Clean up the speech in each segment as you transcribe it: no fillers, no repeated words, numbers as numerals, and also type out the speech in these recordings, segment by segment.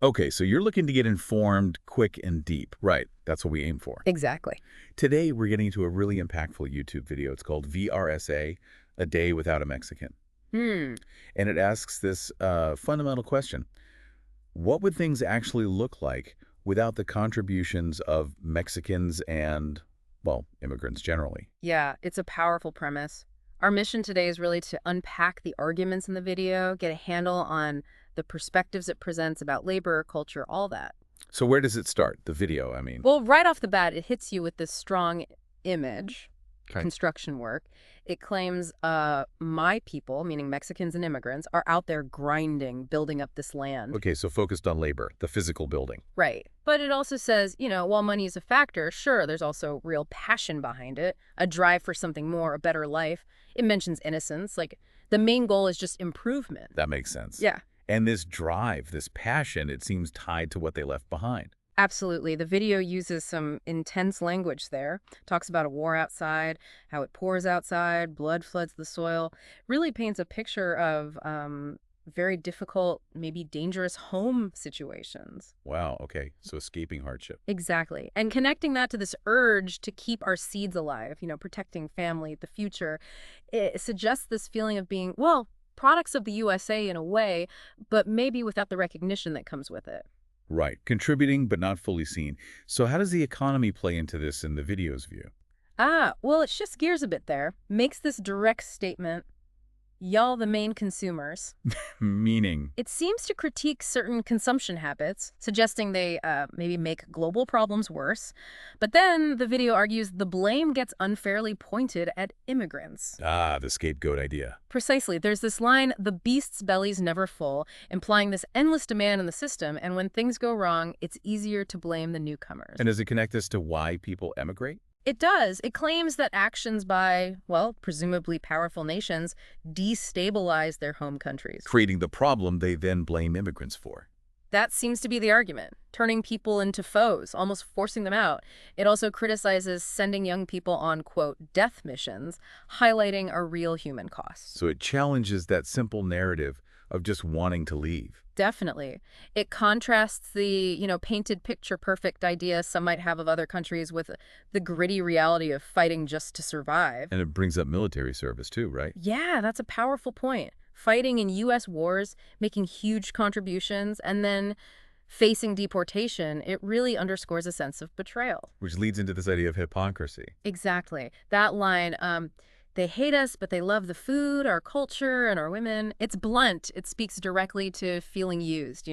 Okay, so you're looking to get informed, quick, and deep. Right, that's what we aim for. Exactly. Today, we're getting to a really impactful YouTube video. It's called VRSA, A Day Without a Mexican. Hmm. And it asks this fundamental question. What would things actually look like without the contributions of Mexicans and, well, immigrants generally? Yeah, it's a powerful premise. Our mission today is really to unpack the arguments in the video, get a handle on the perspectives it presents about labor, culture, all that. So where does it start? The video, I mean. Well, right off the bat, it hits you with this strong image, Okay. construction work. It claims my people, meaning Mexicans and immigrants, are out there grinding, building up this land. Okay, so focused on labor, the physical building. Right. But it also says, while money is a factor, sure, there's also real passion behind it, a drive for something more, a better life. It mentions innocence. Like, the main goal is just improvement. That makes sense. Yeah. And this drive, this passion, it seems tied to what they left behind. Absolutely. The video uses some intense language there. Talks about a war outside, how it pours outside, blood floods the soil. Really paints a picture of very difficult, maybe dangerous home situations. Wow, okay, so escaping hardship. Exactly. And connecting that to this urge to keep our seeds alive, protecting family, the future, it suggests this feeling of being, well, products of the USA in a way, but maybe without the recognition that comes with it. Right, contributing but not fully seen. So how does the economy play into this in the video's view? Well, it shifts gears a bit there. Makes this direct statement, y'all the main consumers. Meaning, It seems to critique certain consumption habits, suggesting they maybe make global problems worse. But then the video argues the blame gets unfairly pointed at immigrants. the scapegoat idea. Precisely. There's this line, the beast's belly's never full, implying this endless demand in the system, and when things go wrong, it's easier to blame the newcomers. And does it connect this to why people emigrate? It does. It claims that actions by, well, presumably powerful nations destabilize their home countries. Creating the problem they then blame immigrants for. That seems to be the argument, turning people into foes, almost forcing them out. It also criticizes sending young people on, quote, death missions, highlighting a real human cost. So it challenges that simple narrative of just wanting to leave. Definitely. It contrasts the, painted picture perfect idea some might have of other countries with the gritty reality of fighting just to survive. And it brings up military service too, right? Yeah, that's a powerful point. Fighting in U.S. wars, making huge contributions, and then facing deportation, it really underscores a sense of betrayal. Which leads into this idea of hypocrisy. Exactly. That line, they hate us, but they love the food, our culture, and our women. It's blunt. It speaks directly to feeling used,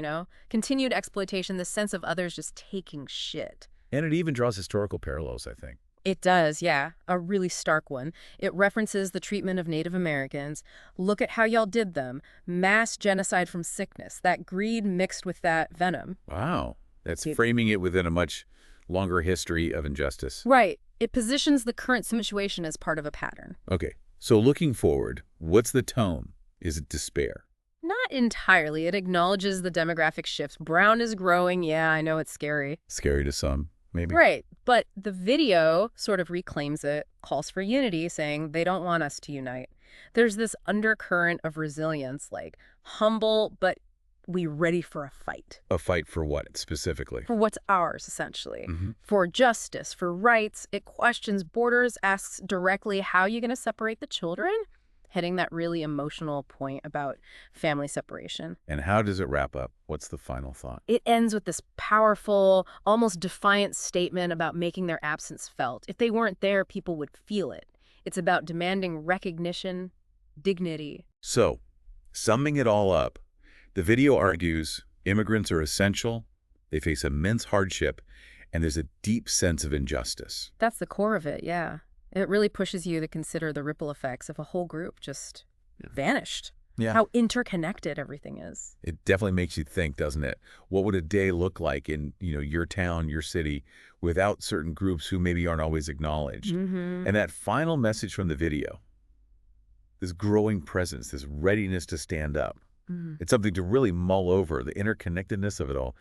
Continued exploitation, the sense of others just taking shit. And it even draws historical parallels, I think. It does, yeah. A really stark one. It references the treatment of Native Americans. Look at how y'all did them. Mass genocide from sickness. That greed mixed with that venom. Wow. That's framing it within a much longer history of injustice. Right. It positions the current situation as part of a pattern. Okay, so looking forward, what's the tone? Is it despair? Not entirely. It acknowledges the demographic shifts. Brown is growing. Yeah, I know it's scary. Scary to some, maybe. Right. But the video sort of reclaims it, calls for unity, saying they don't want us to unite. There's this undercurrent of resilience, like humble, but we ready for a fight. A fight for what, specifically? For what's ours, essentially. For justice, for rights. It questions borders, asks directly, how are you going to separate the children? Hitting that really emotional point about family separation. And how does it wrap up? What's the final thought? It ends with this powerful, almost defiant statement about making their absence felt. If they weren't there, people would feel it. It's about demanding recognition, dignity. So, summing it all up, the video argues immigrants are essential, they face immense hardship, and there's a deep sense of injustice. That's the core of it, yeah. It really pushes you to consider the ripple effects if a whole group just vanished. Yeah. How interconnected everything is. It definitely makes you think, doesn't it? What would a day look like in, your town, your city, without certain groups who maybe aren't always acknowledged? And that final message from the video, this growing presence, this readiness to stand up, it's something to really mull over, the interconnectedness of it all.